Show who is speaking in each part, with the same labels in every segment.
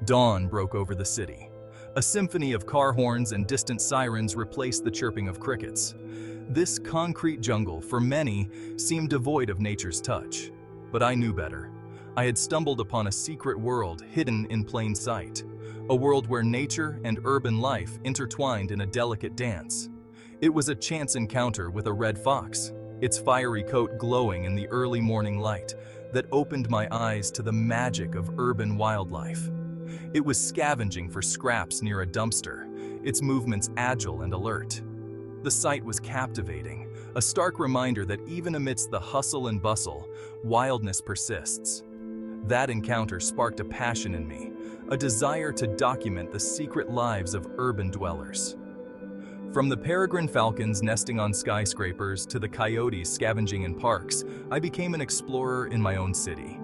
Speaker 1: Dawn broke over the city. A symphony of car horns and distant sirens replaced the chirping of crickets. This concrete jungle, for many, seemed devoid of nature's touch. But I knew better. I had stumbled upon a secret world hidden in plain sight. A world where nature and urban life intertwined in a delicate dance. It was a chance encounter with a red fox, its fiery coat glowing in the early morning light, that opened my eyes to the magic of urban wildlife. It was scavenging for scraps near a dumpster, its movements agile and alert. The sight was captivating, a stark reminder that even amidst the hustle and bustle, wildness persists. That encounter sparked a passion in me, a desire to document the secret lives of urban dwellers. From the peregrine falcons nesting on skyscrapers to the coyotes scavenging in parks, I became an explorer in my own city.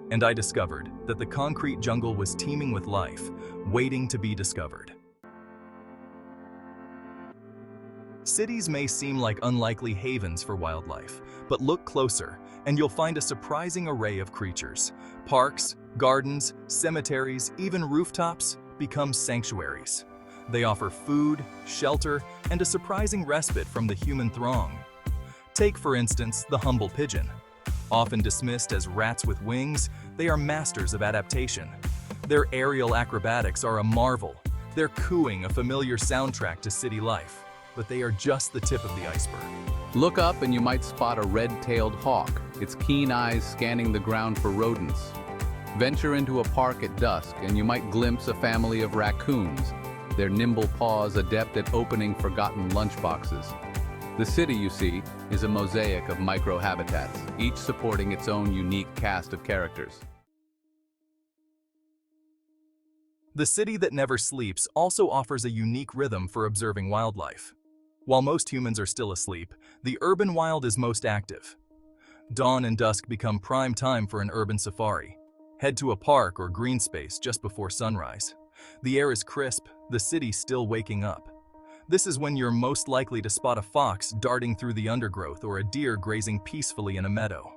Speaker 1: And I discovered that the concrete jungle was teeming with life, waiting to be discovered. Cities may seem like unlikely havens for wildlife, but look closer, and you'll find a surprising array of creatures. Parks, gardens, cemeteries, even rooftops become sanctuaries. They offer food, shelter, and a surprising respite from the human throng. Take, for instance, the humble pigeon. Often dismissed as rats with wings, they are masters of adaptation. Their aerial acrobatics are a marvel, their cooing a familiar soundtrack to city life. But they are just the tip of the iceberg.
Speaker 2: Look up and you might spot a red-tailed hawk, its keen eyes scanning the ground for rodents. Venture into a park at dusk and you might glimpse a family of raccoons, their nimble paws adept at opening forgotten lunchboxes. The city, you see, is a mosaic of micro-habitats, each supporting its own unique cast of characters.
Speaker 1: The city that never sleeps also offers a unique rhythm for observing wildlife. While most humans are still asleep, the urban wild is most active. Dawn and dusk become prime time for an urban safari. Head to a park or green space just before sunrise. The air is crisp, the city still waking up. This is when you're most likely to spot a fox darting through the undergrowth or a deer grazing peacefully in a meadow.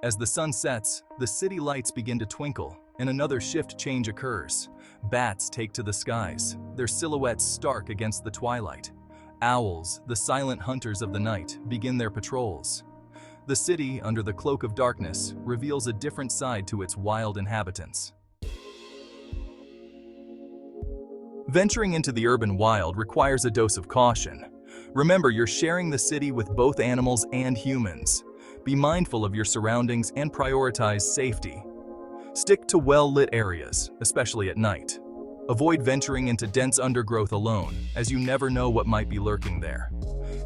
Speaker 1: As the sun sets, the city lights begin to twinkle, and another shift change occurs. Bats take to the skies, their silhouettes stark against the twilight. Owls, the silent hunters of the night, begin their patrols. The city, under the cloak of darkness, reveals a different side to its wild inhabitants. Venturing into the urban wild requires a dose of caution. Remember, you're sharing the city with both animals and humans. Be mindful of your surroundings and prioritize safety. Stick to well-lit areas, especially at night. Avoid venturing into dense undergrowth alone, as you never know what might be lurking there.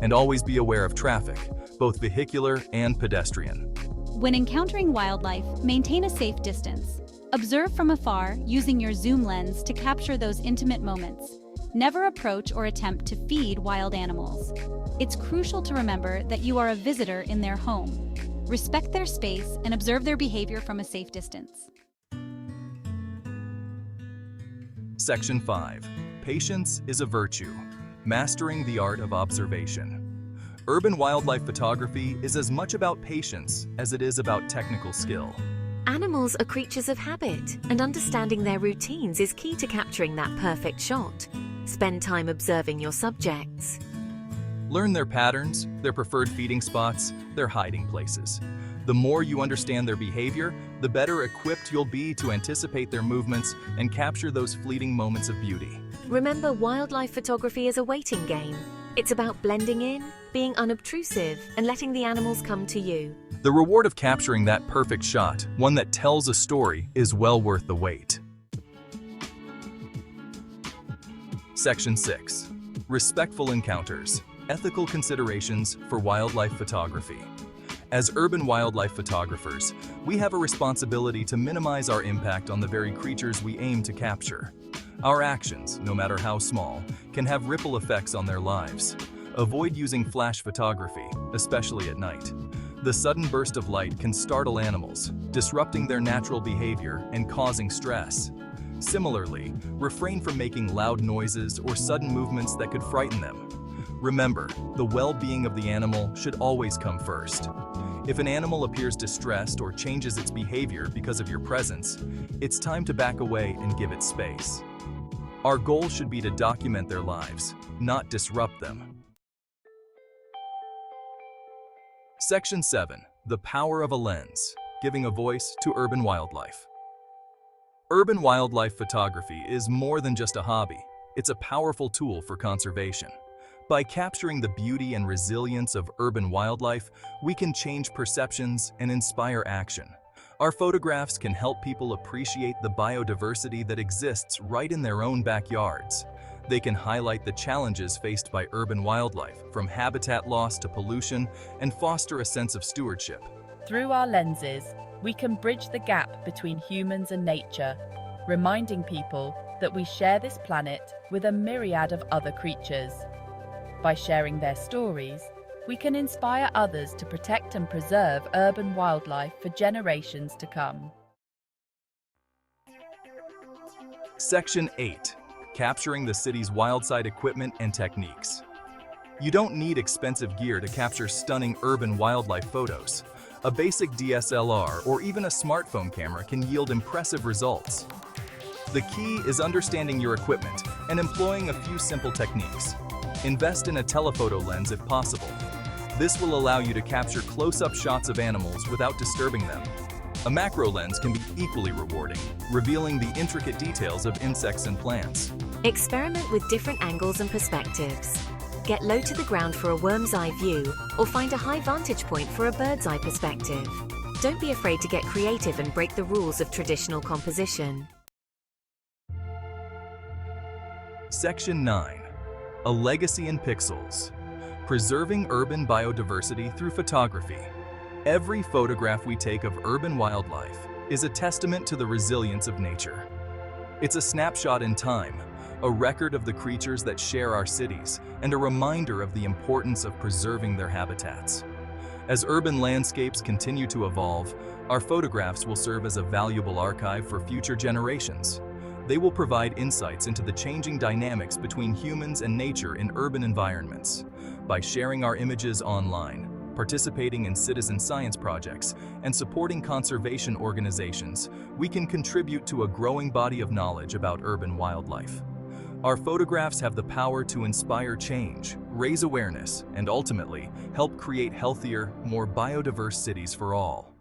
Speaker 1: And always be aware of traffic, both vehicular and pedestrian.
Speaker 3: When encountering wildlife, maintain a safe distance. Observe from afar, using your zoom lens to capture those intimate moments. Never approach or attempt to feed wild animals. It's crucial to remember that you are a visitor in their home. Respect their space and observe their behavior from a safe distance.
Speaker 1: Section 5. Patience is a virtue. Mastering the art of observation. Urban wildlife photography is as much about patience as it is about technical skill.
Speaker 4: Animals are creatures of habit, and understanding their routines is key to capturing that perfect shot. Spend time observing your subjects.
Speaker 1: Learn their patterns, their preferred feeding spots, their hiding places. The more you understand their behavior, the better equipped you'll be to anticipate their movements and capture those fleeting moments of beauty.
Speaker 4: Remember, wildlife photography is a waiting game. It's about blending in, being unobtrusive, and letting the animals come to you.
Speaker 1: The reward of capturing that perfect shot, one that tells a story, is well worth the wait. Section 6. Respectful encounters. Ethical considerations for wildlife photography. As urban wildlife photographers, we have a responsibility to minimize our impact on the very creatures we aim to capture. Our actions, no matter how small, can have ripple effects on their lives. Avoid using flash photography, especially at night. The sudden burst of light can startle animals, disrupting their natural behavior and causing stress. Similarly, refrain from making loud noises or sudden movements that could frighten them. Remember, the well-being of the animal should always come first. If an animal appears distressed or changes its behavior because of your presence, it's time to back away and give it space. Our goal should be to document their lives, not disrupt them. Section 7. The power of a lens, giving a voice to urban wildlife. Urban wildlife photography is more than just a hobby. It's a powerful tool for conservation. By capturing the beauty and resilience of urban wildlife, we can change perceptions and inspire action. Our photographs can help people appreciate the biodiversity that exists right in their own backyards. They can highlight the challenges faced by urban wildlife, from habitat loss to pollution, and foster a sense of stewardship.
Speaker 5: Through our lenses, we can bridge the gap between humans and nature, reminding people that we share this planet with a myriad of other creatures. By sharing their stories, we can inspire others to protect and preserve urban wildlife for generations to come.
Speaker 1: Section 8. Capturing the city's wildside equipment and techniques. You don't need expensive gear to capture stunning urban wildlife photos. A basic DSLR or even a smartphone camera can yield impressive results. The key is understanding your equipment and employing a few simple techniques. Invest in a telephoto lens if possible. This will allow you to capture close-up shots of animals without disturbing them. A macro lens can be equally rewarding, revealing the intricate details of insects and plants.
Speaker 4: Experiment with different angles and perspectives. Get low to the ground for a worm's eye view, or find a high vantage point for a bird's eye perspective. Don't be afraid to get creative and break the rules of traditional composition.
Speaker 1: Section 9. A legacy in pixels. Preserving urban biodiversity through photography. Every photograph we take of urban wildlife is a testament to the resilience of nature. It's a snapshot in time, a record of the creatures that share our cities, and a reminder of the importance of preserving their habitats. As urban landscapes continue to evolve, our photographs will serve as a valuable archive for future generations. They will provide insights into the changing dynamics between humans and nature in urban environments. By sharing our images online, participating in citizen science projects, and supporting conservation organizations, we can contribute to a growing body of knowledge about urban wildlife. Our photographs have the power to inspire change, raise awareness, and ultimately help create healthier, more biodiverse cities for all.